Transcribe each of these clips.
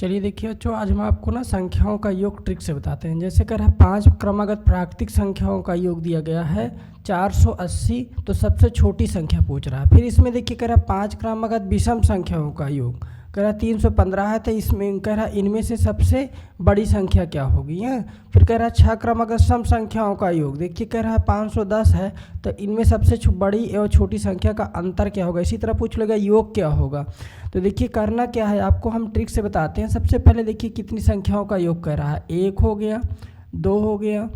चलिए देखिए बच्चों, आज हम आपको ना संख्याओं का योग ट्रिक से बताते हैं। जैसे कर 5 क्रमागत प्राकृतिक संख्याओं का योग दिया गया है 480, तो सबसे छोटी संख्या पूछ रहा है। फिर इसमें देखिए कह रहा 5 क्रमागत विषम संख्याओं का योग कह रहा 315 है, तो इसमें कह रहा इनमें से सबसे बड़ी संख्या क्या होगी है। फिर कह रहा 6 क्रमागत सम संख्याओं का योग, देखिए कह रहा है 510 है, तो इनमें सबसे बड़ी एवं छोटी संख्या का अंतर क्या होगा। इसी तरह पूछ लेगा योग क्या होगा। तो देखिए करना क्या है, आपको हम ट्रिक से बताते हैं। सबसे पहले देखिए कितनी संख्याओं का योग कह रहा है, 1 हो गया, 2 हो गया,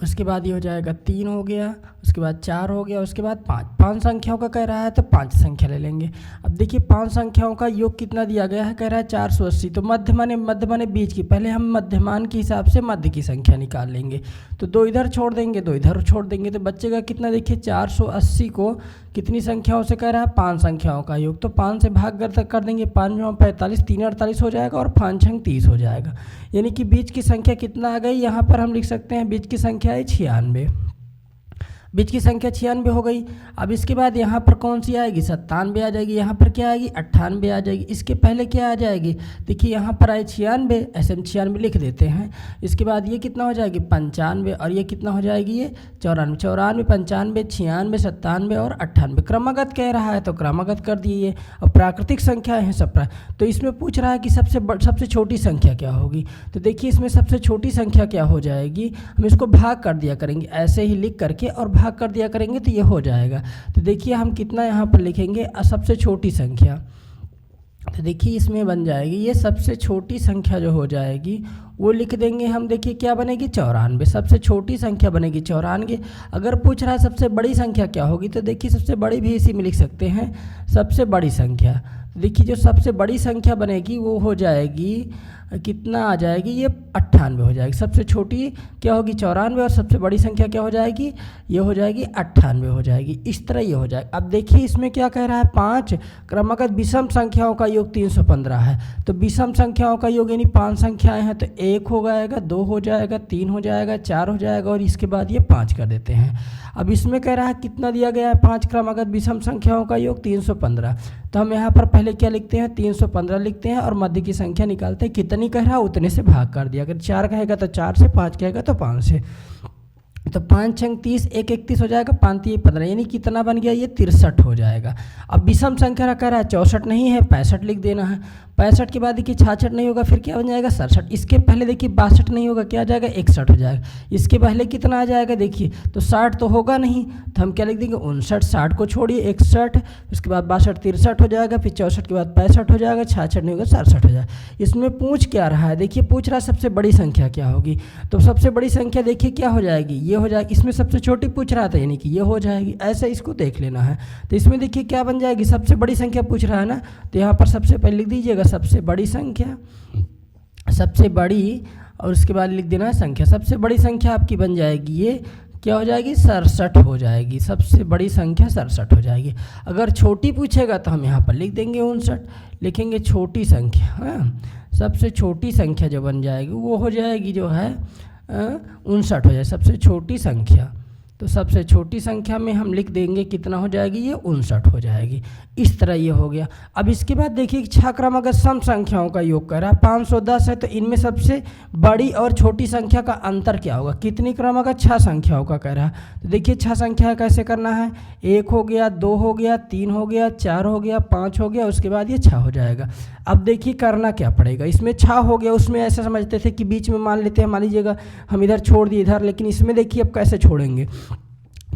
उसके बाद ये हो जाएगा 3 हो गया, उसके बाद 4 हो गया, उसके बाद 5 संख्याओं का कह रहा है, तो 5 संख्या ले लेंगे। अब देखिए 5 संख्याओं का योग कितना दिया गया है, कह रहा है 480, तो मध्य माने बीच की, पहले हम मध्यमान के हिसाब से मध्य की संख्या निकाल लेंगे। तो 2 इधर छोड़ देंगे, 2 इधर छोड़ देंगे, तो बचेगा कितना। देखिए 480 को कितनी संख्याओं से कह रहा है, 5 संख्याओं का योग, तो 5 से भाग कर देंगे, 5 में 45, 3 48 हो जाएगा और 5 छंग 30 हो जाएगा। यानी कि बीच की संख्या कितना आ गई, यहाँ पर हम लिख सकते हैं बीच की संख्या है 96। बीच की संख्या 96 हो गई। अब इसके बाद यहाँ पर कौन सी आएगी, 97 आ जाएगी। यहाँ पर क्या आएगी, 98 आ जाएगी। इसके पहले क्या आ जाएगी, देखिए यहाँ पर आए 96, ऐसे हम 96 लिख देते हैं। इसके बाद ये कितना हो जाएगी, 95, और ये कितना हो जाएगी, ये 94, 94, 95, 96, 97 और 98। क्रमागत कह रहा है तो क्रमागत कर दिए। और प्राकृतिक संख्या है सब। तो इसमें पूछ रहा है कि सबसे छोटी संख्या क्या होगी। तो देखिए इसमें सबसे छोटी संख्या क्या हो जाएगी, हम इसको भाग कर दिया करेंगे, ऐसे ही लिख करके और भाग कर दिया करेंगे तो ये हो जाएगा। तो देखिए हम कितना यहाँ पर लिखेंगे, सबसे छोटी संख्या, तो देखिए इसमें बन जाएगी ये सबसे छोटी संख्या जो हो जाएगी वो लिख देंगे हम। देखिए क्या बनेगी, 94, सबसे छोटी संख्या बनेगी 94। अगर पूछ रहा है सबसे बड़ी संख्या क्या होगी, तो देखिए सबसे बड़ी भी इसी में लिख सकते हैं, सबसे बड़ी संख्या। देखिए जो सबसे बड़ी संख्या बनेगी वो हो जाएगी, कितना आ जाएगी, ये 98 हो जाएगी। सबसे छोटी क्या होगी 94, और सबसे बड़ी संख्या क्या हो जाएगी, ये हो जाएगी 98 हो जाएगी। इस तरह ये हो जाएगा। अब देखिए इसमें क्या कह रहा है, 5 क्रमागत विषम संख्याओं का योग 315 है। तो विषम संख्याओं का योग यानी 5 संख्याएं हैं, तो 1 हो जाएगा, 2 हो जाएगा, 3 हो जाएगा, 4 हो जाएगा, और इसके बाद ये 5 कर देते हैं। अब इसमें कह रहा है कितना दिया गया है, 5 क्रमागत विषम संख्याओं का योग 315। तो हम यहाँ पर पहले क्या लिखते हैं, 315 लिखते हैं और मध्य की संख्या निकालते हैं। कितनी कह रहा है उतने से भाग कर दिया। अगर 4 कहेगा तो 4 से, 5 कहेगा तो 5 से। तो 5 छंग 30, 1 31 हो जाएगा, 5 3 15, यानी कितना बन गया, ये 63 हो जाएगा। अब विषम संख्या कह रहा है 64 नहीं है, 65 लिख देना है। 65 के बाद देखिए 66 नहीं होगा, फिर क्या बन जाएगा 67। इसके पहले देखिए 62 नहीं होगा, क्या आ जाएगा 61 हो जाएगा। इसके पहले कितना आ जाएगा, देखिए तो 60 तो होगा नहीं, तो हम क्या लिख देंगे 59। 60 को छोड़िए 61, उसके बाद 62 63 हो जाएगा, फिर 64 के बाद 65 हो जाएगा, 66 नहीं होगा 67 हो जाएगा। इसमें पूछ क्या रहा है, देखिए पूछ रहा है सबसे बड़ी संख्या क्या होगी। तो सबसे बड़ी संख्या देखिए क्या हो जाएगी, ये हो जाएगी। इसमें सबसे छोटी पूछ रहा था यानी कि ये हो जाएगी, ऐसे इसको देख लेना है। तो इसमें देखिए क्या बन जाएगी, सबसे बड़ी संख्या पूछ रहा है ना, तो यहाँ पर सबसे पहले लिख दीजिएगा सबसे बड़ी संख्या, सबसे बड़ी, और उसके बाद लिख देना है संख्या। सबसे बड़ी संख्या आपकी बन जाएगी, ये क्या हो जाएगी 67 हो जाएगी। सबसे बड़ी संख्या 67 हो जाएगी। अगर छोटी पूछेगा तो हम यहाँ पर लिख देंगे 59, लिखेंगे छोटी संख्या। हाँ, सबसे छोटी संख्या जो बन जाएगी वो हो जाएगी जो है 59 हो जाए सबसे छोटी संख्या। तो सबसे छोटी संख्या में हम लिख देंगे कितना हो जाएगी, ये 59 हो जाएगी। इस तरह ये हो गया। अब इसके बाद देखिए 6 क्रमागत सम संख्याओं का योग कर रहा है, 510 है, तो इनमें सबसे बड़ी और छोटी संख्या का अंतर क्या होगा। कितनी क्रमागत, 6 संख्याओं का कह रहा है। तो देखिए 6 संख्या कैसे करना है, 1 हो गया, 2 हो गया, 3 हो गया, 4 हो गया, 5 हो गया, उसके बाद ये 6 हो जाएगा। अब देखिए करना क्या पड़ेगा, इसमें 6 हो गया, उसमें ऐसा समझते थे कि बीच में मान लेते हैं, मान लीजिएगा हम इधर छोड़ दिए इधर, लेकिन इसमें देखिए अब कैसे छोड़ेंगे।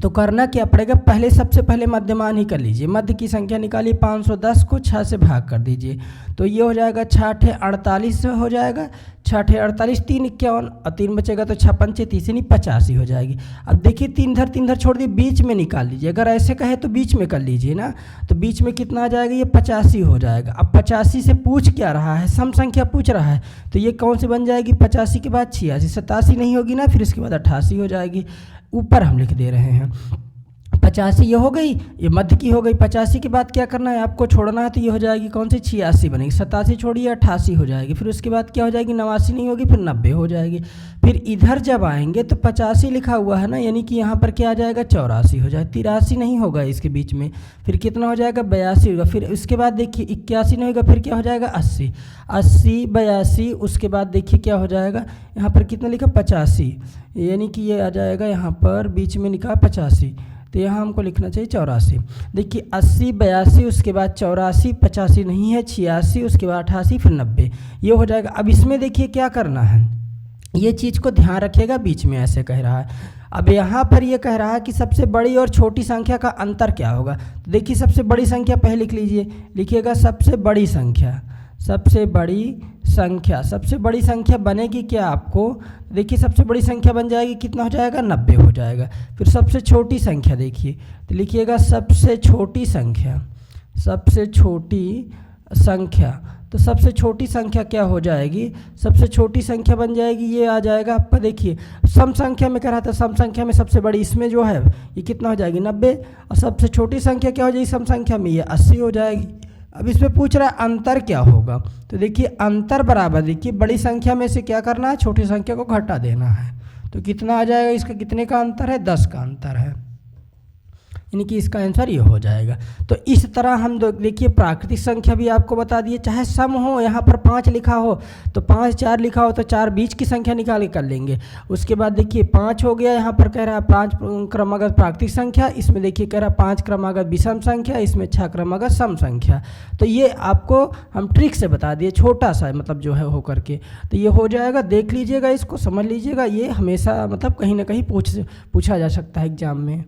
तो करना क्या पड़ेगा, पहले सबसे पहले मध्यमान ही कर लीजिए। मध्य की संख्या निकालिए, 510 को 6 से भाग कर दीजिए, तो ये हो जाएगा 6 48 हो जाएगा। 6 48, 3 51, और 3 बचेगा तो 6 5 30 यानी 85 हो जाएगी। अब देखिए 3 इधर छोड़ दिए, बीच में निकाल लीजिए। अगर ऐसे कहे तो बीच में कर लीजिए ना, तो बीच में कितना आ जाएगा, ये 85 हो जाएगा। अब 85 से पूछ क्या रहा है, सम संख्या पूछ रहा है, तो ये कौन सी बन जाएगी, 85 के बाद 86, 87 नहीं होगी ना, फिर इसके बाद 88 हो जाएगी। ऊपर हम लिख दे रहे हैं 85 ये हो गई, ये मध्य की हो गई। 85 के बाद क्या करना है आपको, छोड़ना है तो ये हो जाएगी कौन सी 86 बनेगी। 87 छोड़िए 88 हो जाएगी। फिर उसके बाद क्या हो जाएगी, 89 नहीं होगी, फिर 90 हो जाएगी। फिर इधर जब आएंगे तो 85 लिखा हुआ है ना, यानी कि यहाँ पर क्या आ जाएगा 84 हो जाएगा। 83 नहीं होगा इसके बीच में, फिर कितना हो जाएगा 82 होगा। फिर उसके बाद देखिए 81 नहीं होगा, फिर क्या हो जाएगा 80, 82। उसके बाद देखिए क्या हो जाएगा, यहाँ पर कितना लिखा 85, यानी कि ये आ जाएगा यहाँ पर बीच में लिखा 85, तो यहाँ हमको लिखना चाहिए 84। देखिए 80, 82, उसके बाद 84, 85 नहीं है, 86, उसके बाद 88, फिर 90, ये हो जाएगा। अब इसमें देखिए क्या करना है, ये चीज़ को ध्यान रखिएगा, बीच में ऐसे कह रहा है। अब यहाँ पर ये कह रहा है कि सबसे बड़ी और छोटी संख्या का अंतर क्या होगा। तो देखिए सबसे बड़ी संख्या पहले लिख लीजिए, लिखिएगा सबसे बड़ी संख्या, सबसे बड़ी संख्या। सबसे बड़ी संख्या बनेगी क्या आपको, देखिए सबसे बड़ी संख्या बन जाएगी, कितना हो जाएगा 90 हो जाएगा। फिर सबसे छोटी संख्या देखिए, तो लिखिएगा सबसे छोटी संख्या, सबसे छोटी संख्या। तो सबसे छोटी संख्या क्या हो जाएगी, सबसे छोटी संख्या बन जाएगी, ये आ जाएगा आपका, देखिए सम संख्या में कह रहा था, सम संख्या में सबसे बड़ी इसमें जो है ये कितना हो जाएगी 90, और सबसे छोटी संख्या क्या हो जाएगी सम संख्या में, ये 80 हो जाएगी। अब इसमें पूछ रहा है अंतर क्या होगा, तो देखिए अंतर बराबर, देखिए बड़ी संख्या में से क्या करना है, छोटी संख्या को घटा देना है। तो कितना आ जाएगा, इसका कितने का अंतर है, 10 का अंतर है, यानी कि इसका आंसर ये हो जाएगा। तो इस तरह हम देखिए प्राकृतिक संख्या भी आपको बता दिए, चाहे सम हो, यहाँ पर 5 लिखा हो तो 5, 4 लिखा हो तो 4 बीच की संख्या निकाल के कर लेंगे। उसके बाद देखिए 5 हो गया, यहाँ पर कह रहा है 5 क्रमागत प्राकृतिक संख्या, इसमें देखिए कह रहा है 5 क्रमागत विषम संख्या, इसमें 6 क्रमागत सम संख्या। तो ये आपको हम ट्रिक से बता दिए, छोटा सा मतलब जो है हो करके, तो ये हो जाएगा। देख लीजिएगा, इसको समझ लीजिएगा, ये हमेशा मतलब कहीं ना कहीं पूछा जा सकता है एग्जाम में।